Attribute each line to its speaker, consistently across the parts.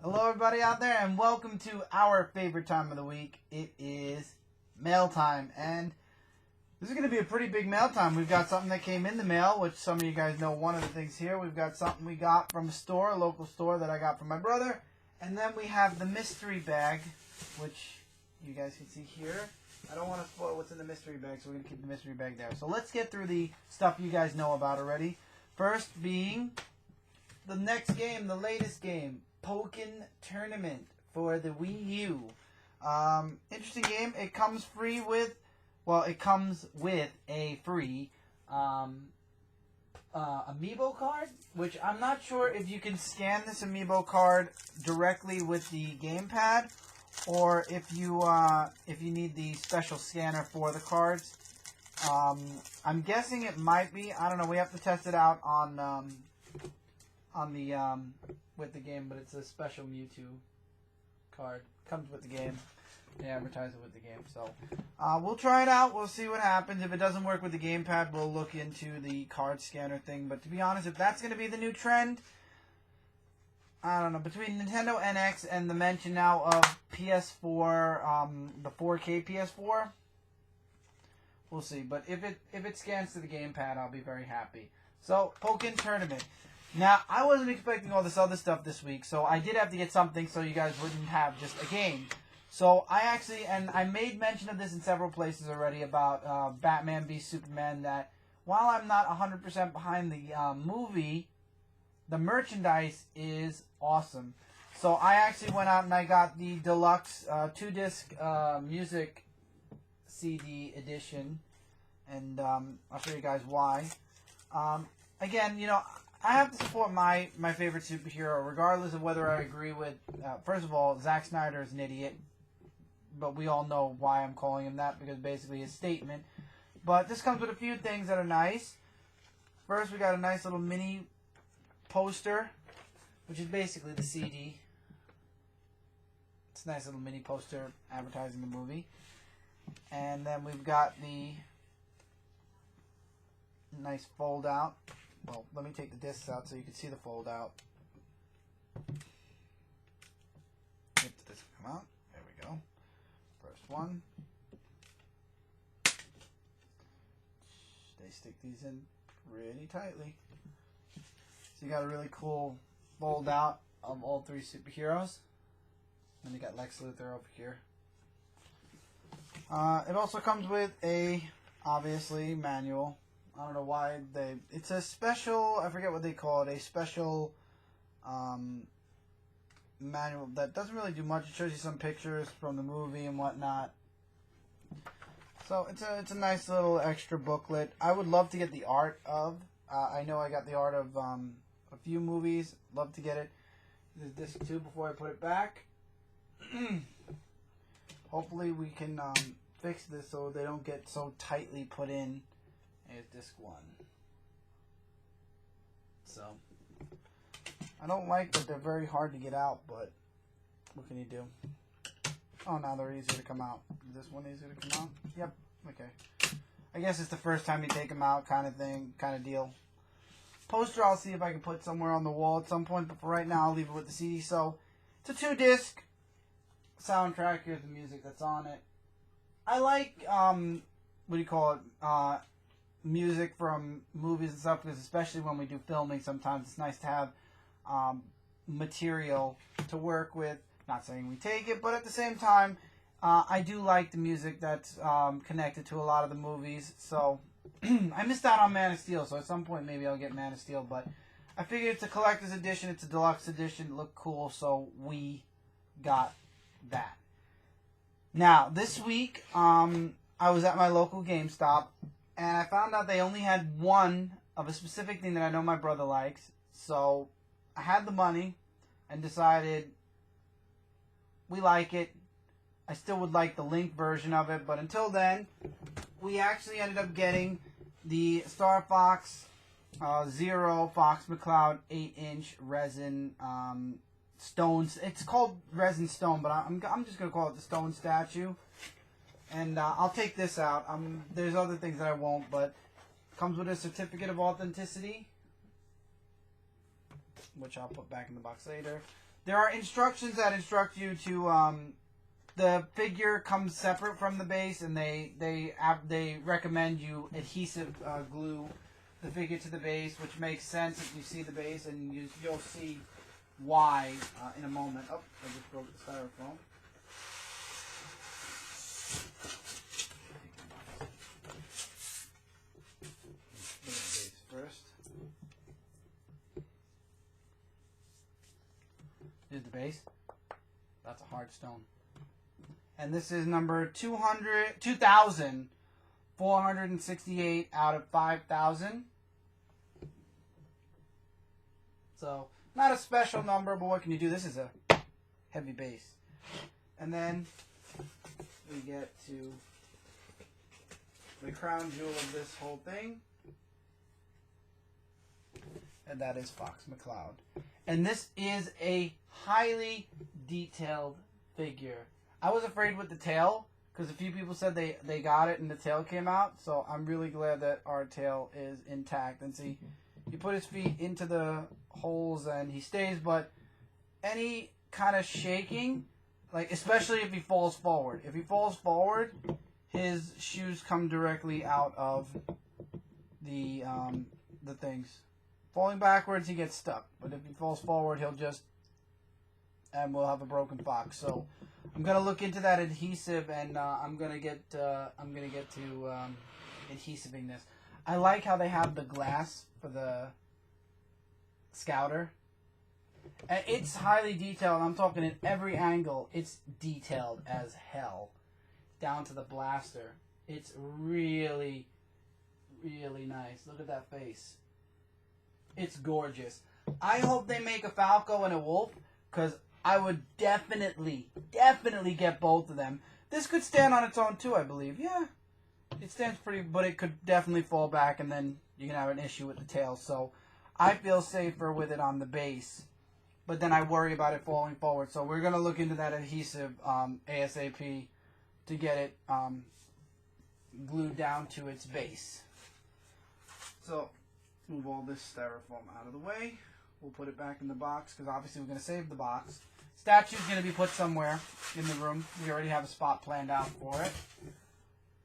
Speaker 1: Hello everybody out there and welcome to our favorite time of the week. It is mail time, and this is going to be a pretty big mail time. We've got something that came in the mail, which some of you guys know one of the things here. We've got something we got from a store, a local store that I got from my brother. And then we have the mystery bag, which you guys can see here. I don't want to spoil what's in the mystery bag, so we're going to keep the mystery bag there. So let's get through the stuff you guys know about already. First being the next game, the latest game, Pokken Tournament for the Wii U. Interesting game. It comes free with, it comes with a free amiibo card, which I'm not sure if you can scan this amiibo card directly with the gamepad, or if you need the special scanner for the cards. I'm guessing it might be. I don't know. We have to test it out on the with the game, but it's a special Mewtwo card. Comes with the game. They advertise it with the game. So we'll try it out. We'll see what happens. If it doesn't work with the gamepad, we'll look into the card scanner thing. But to be honest, if that's going to be the new trend, I don't know. Between Nintendo NX and the mention now of PS4, the 4K PS4, we'll see. But if it scans to the gamepad, I'll be very happy. So, Pokken Tournament. Now, I wasn't expecting all this other stuff this week, so I did have to get something so you guys wouldn't have just a game. So, I made mention of this in several places already about Batman v Superman, that while I'm not 100% behind the movie, the merchandise is awesome. So, I actually went out and I got the deluxe 2-disc music CD edition, and I'll show you guys why. Again, I have to support my favorite superhero, regardless of whether I agree with... first of all, Zack Snyder is an idiot, but we all know why I'm calling him that, because basically his statement. But this comes with a few things that are nice. First, we got a nice little mini poster, which is basically the CD. It's a nice little mini poster advertising the movie. And then we've got the nice fold out. Well, let me take the discs out so you can see the fold out. Get the disc come out. There we go. First one. They stick these in really tightly. So you got a really cool fold out of all three superheroes. And you got Lex Luthor over here. It also comes with a, obviously, manual. I don't know why it's a special, I forget what they call it, a special manual that doesn't really do much. It shows you some pictures from the movie and whatnot. So it's a nice little extra booklet. I would love to get the art of, I know I got the art of a few movies. Love to get it. There's disc 2 before I put it back. Hopefully we can fix this so they don't get so tightly put in. Here's disc 1. So, I don't like that they're very hard to get out, but what can you do? Oh, now they're easier to come out. Is this one easier to come out? Yep. Okay. I guess it's the first time you take them out kind of thing, kind of deal. Poster I'll see if I can put somewhere on the wall at some point, but for right now I'll leave it with the CD. So, it's a 2-disc soundtrack. Here's the music that's on it. I like, what do you call it, music from movies and stuff, because especially when we do filming, sometimes it's nice to have material to work with. Not saying we take it, but at the same time, I do like the music that's connected to a lot of the movies. So I missed out on Man of Steel, so at some point maybe I'll get Man of Steel, but I figured it's a collector's edition, it's a deluxe edition, it looked cool, so we got that. Now, this week, I was at my local GameStop, and I found out they only had one of a specific thing that I know my brother likes. So I had the money and decided we like it. I still would like the Link version of it, but until then, we actually ended up getting the Star Fox Zero Fox McCloud 8-inch resin stones. It's called resin stone, but I'm just going to call it the stone statue. And I'll take this out. There's other things that I won't, but it comes with a certificate of authenticity, which I'll put back in the box later. There are instructions that instruct you to the figure comes separate from the base, and they recommend you adhesive glue the figure to the base, which makes sense if you see the base, and you'll see why in a moment. Oh, I just broke the styrofoam. First, here's the base. That's a hard stone. And this is number 2,468 out of 5,000. So, not a special number, but what can you do? This is a heavy base. And then we get to the crown jewel of this whole thing. And that is Fox McCloud. And this is a highly detailed figure. I was afraid with the tail, because a few people said they got it and the tail came out. So I'm really glad that our tail is intact. And see, you put his feet into the holes and he stays, but any kind of shaking, like especially if he falls forward. If he falls forward, his shoes come directly out of the things. Falling backwards, he gets stuck. But if he falls forward, he'll just, and we'll have a broken fox. So I'm gonna look into that adhesive, and I'm gonna get to adhesiving this. I like how they have the glass for the scouter. And it's highly detailed. I'm talking in every angle. It's detailed as hell, down to the blaster. It's really, really nice. Look at that face. It's gorgeous. I hope they make a Falco and a Wolf, because I would definitely get both of them. This could stand on its own too, I believe. Yeah, it stands pretty, but it could definitely fall back, and then you can have an issue with the tail. So I feel safer with it on the base, but then I worry about it falling forward. So we're going to look into that adhesive ASAP to get it glued down to its base. So move all this styrofoam out of the way. We'll put it back in the box, because obviously we're going to save the box. Statue's going to be put somewhere in the room. We already have a spot planned out for it.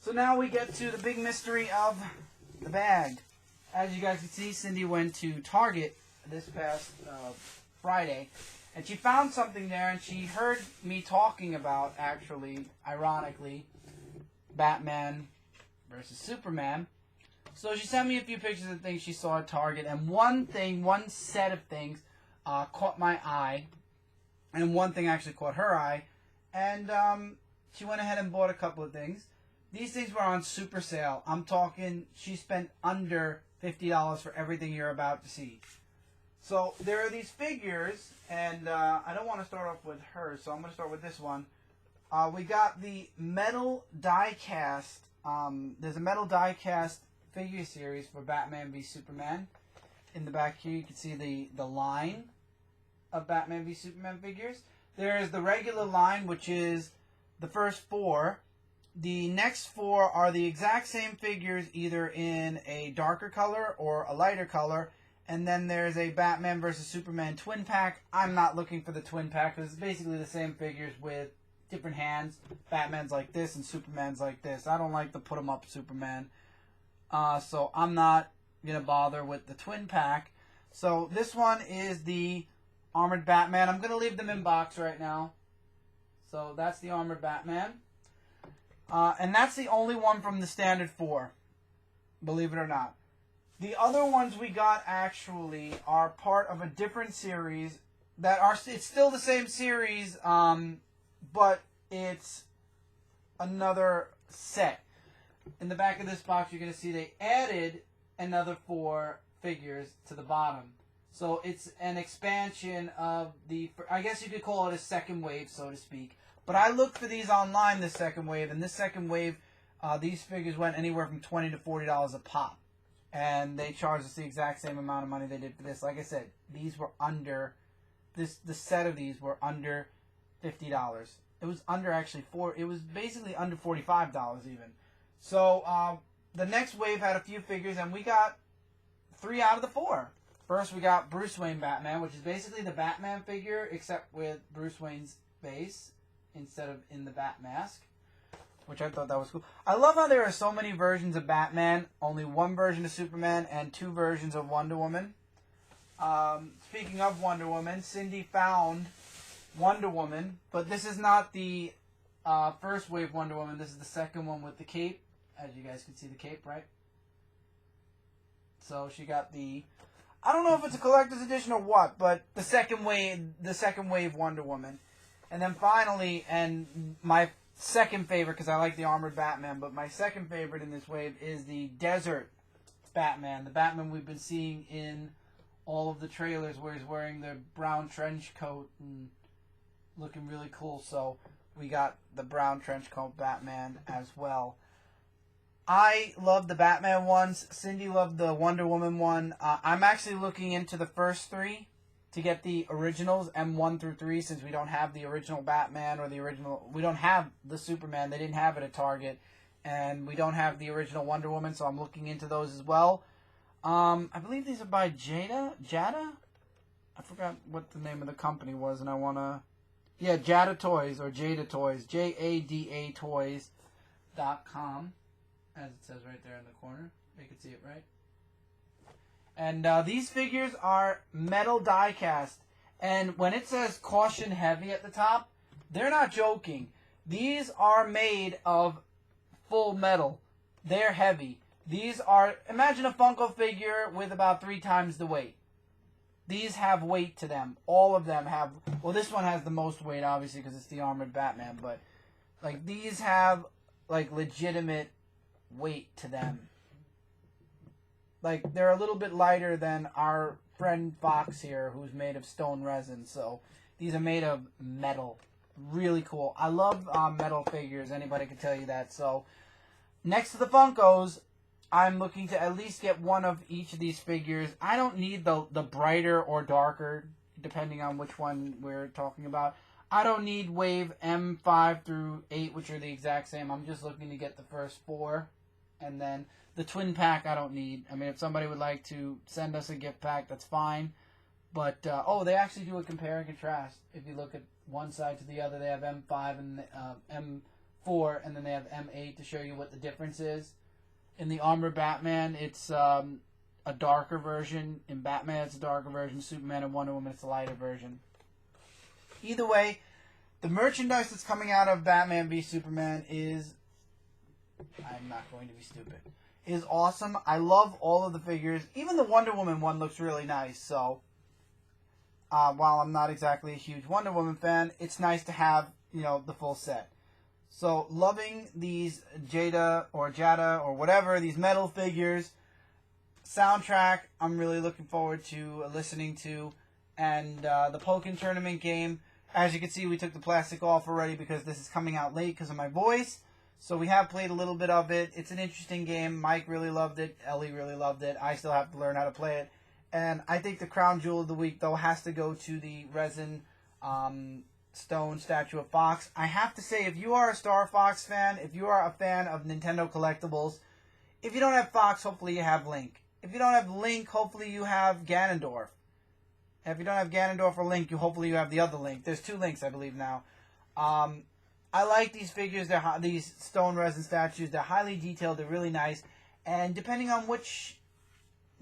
Speaker 1: So now we get to the big mystery of the bag. As you guys can see, Cindy went to Target this past Friday, and she found something there, and she heard me talking about, actually, ironically, Batman versus Superman. So she sent me a few pictures of things she saw at Target, and one set of things caught my eye, and one thing actually caught her eye, and she went ahead and bought a couple of things. These things were on super sale. I'm talking, she spent under $50 for everything you're about to see. So there are these figures, and I don't want to start off with her, so I'm going to start with this one. We got the metal die cast. There's a metal die cast figure series for Batman v Superman. In the back here you can see the line of Batman v Superman figures. There is the regular line, which is the first 4. The next 4 are the exact same figures, either in a darker color or a lighter color. And then there's a Batman vs. Superman twin pack. I'm not looking for the twin pack, because it's basically the same figures with different hands. Batman's like this and Superman's like this. I don't like the put 'em up Superman. So I'm not going to bother with the twin pack. So this one is the Armored Batman. I'm going to leave them in box right now. So that's the Armored Batman. And that's the only one from the standard 4. Believe it or not. The other ones we got actually are part of a different series that are, it's still the same series, but it's another set. In the back of this box, you're going to see they added another 4 figures to the bottom. So it's an expansion of the, I guess you could call it a second wave, so to speak. But I looked for these online, this second wave, and this second wave, these figures went anywhere from $20 to $40 a pop. And they charged us the exact same amount of money they did for this. Like I said, these were under, the set of these were under $50. It was under actually it was basically under $45 even. So the next wave had a few figures, and we got 3 out of the 4. First, we got Bruce Wayne Batman, which is basically the Batman figure, except with Bruce Wayne's base instead of in the bat mask, which I thought that was cool. I love how there are so many versions of Batman, only one version of Superman, and 2 versions of Wonder Woman. Speaking of Wonder Woman, Cindy found Wonder Woman, but this is not the first wave Wonder Woman. This is the second one with the cape. As you guys can see the cape, right? So she got the... I don't know if it's a collector's edition or what, but the second wave Wonder Woman. And then finally, and my second favorite, because I like the armored Batman, but my second favorite in this wave is the desert Batman. The Batman we've been seeing in all of the trailers where he's wearing the brown trench coat and looking really cool. So we got the brown trench coat Batman as well. I love the Batman ones. Cindy loved the Wonder Woman one. I'm actually looking into the first 3 to get the originals, M1 through 3, since we don't have the original Batman or the original... We don't have the Superman. They didn't have it at Target. And we don't have the original Wonder Woman, so I'm looking into those as well. I believe these are by Jada? I forgot what the name of the company was, and I want to... Yeah, Jada Toys, or Jada Toys. Jada Toys.com. As it says right there in the corner. You can see it, right? And these figures are metal die cast. And when it says caution heavy at the top, they're not joking. These are made of full metal. They're heavy. These are, imagine a Funko figure with about 3 times the weight. These have weight to them. All of them have, well, this one has the most weight, obviously, because it's the armored Batman. But, like, these have, like, legitimate weight to them. Like, they're a little bit lighter than our friend Fox here, who's made of stone resin. So these are made of metal. Really cool. I love metal figures. Anybody can tell you that. So next to the Funkos, I'm looking to at least get one of each of these figures. I don't need the brighter or darker, depending on which one we're talking about. I don't need wave M5 through 8, which are the exact same. I'm just looking to get the first 4. And then the twin pack I don't need. I mean, if somebody would like to send us a gift pack, that's fine. But, oh, they actually do a compare and contrast. If you look at one side to the other, they have M5 and M4, and then they have M8 to show you what the difference is. In the Armor Batman, it's a darker version. In Batman, it's a darker version. Superman and Wonder Woman, it's a lighter version. Either way, the merchandise that's coming out of Batman v Superman is... I'm not going to be stupid. Is awesome. I love all of the figures. Even the Wonder Woman one looks really nice. So, while I'm not exactly a huge Wonder Woman fan, it's nice to have, you know, the full set. So, loving these Jada or whatever, these metal figures. Soundtrack, I'm really looking forward to listening to. And the Pokken Tournament game. As you can see, we took the plastic off already because this is coming out late because of my voice. So we have played a little bit of it. It's an interesting game. Mike really loved it. Ellie really loved it. I still have to learn how to play it. And I think the crown jewel of the week, though, has to go to the resin stone statue of Fox. I have to say, if you are a Star Fox fan, if you are a fan of Nintendo collectibles, if you don't have Fox, hopefully you have Link. If you don't have Link, hopefully you have Ganondorf. And if you don't have Ganondorf or Link, hopefully you have the other Link. There's 2 Links, I believe, now. I like these figures. These stone resin statues. They're highly detailed. They're really nice. And depending on which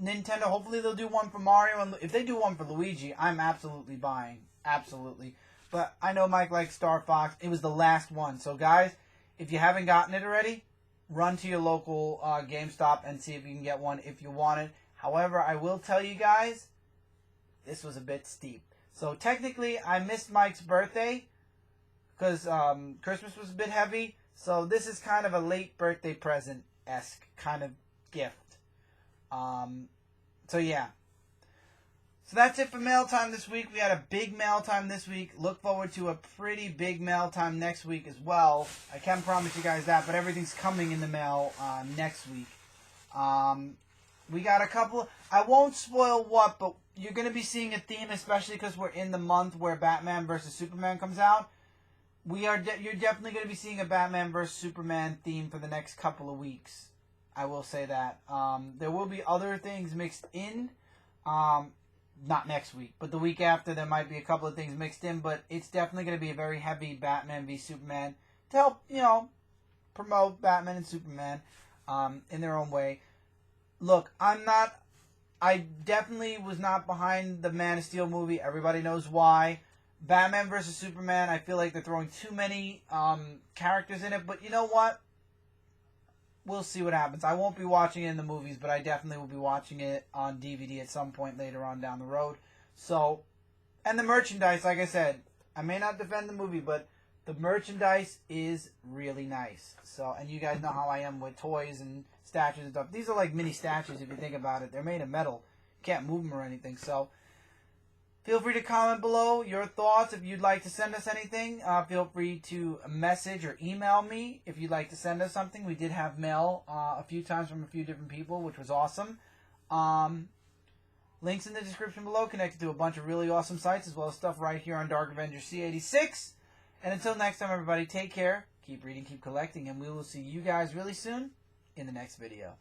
Speaker 1: Nintendo, hopefully they'll do one for Mario. And if they do one for Luigi, I'm absolutely buying. Absolutely. But I know Mike likes Star Fox. It was the last one. So guys, if you haven't gotten it already, run to your local GameStop and see if you can get one if you want it. However, I will tell you guys, this was a bit steep. So technically, I missed Mike's birthday because Christmas was a bit heavy. So this is kind of a late birthday present-esque kind of gift. So yeah. So that's it for mail time this week. We had a big mail time this week. Look forward to a pretty big mail time next week as well. I can't promise you guys that, but everything's coming in the mail next week. We got a couple. I won't spoil what, but you're going to be seeing a theme, especially because we're in the month where Batman vs. Superman comes out. You're definitely going to be seeing a Batman vs. Superman theme for the next couple of weeks. I will say that. There will be other things mixed in. Not next week, but the week after there might be a couple of things mixed in, but it's definitely going to be a very heavy Batman v Superman to help, promote Batman and Superman in their own way. Look, I definitely was not behind the Man of Steel movie. Everybody knows why. Batman versus Superman, I feel like they're throwing too many characters in it, but you know what? We'll see what happens. I won't be watching it in the movies, but I definitely will be watching it on DVD at some point later on down the road. So, and the merchandise, like I said, I may not defend the movie, but the merchandise is really nice. So, and you guys know how I am with toys and statues and stuff. These are like mini statues if you think about it. They're made of metal. You can't move them or anything. So, feel free to comment below your thoughts. If you'd like to send us anything, feel free to message or email me if you'd like to send us something. We did have mail a few times from a few different people, which was awesome. Links in the description below, connected to a bunch of really awesome sites, as well as stuff right here on Dark Avenger C86. And until next time, everybody, take care, keep reading, keep collecting, and we will see you guys really soon in the next video.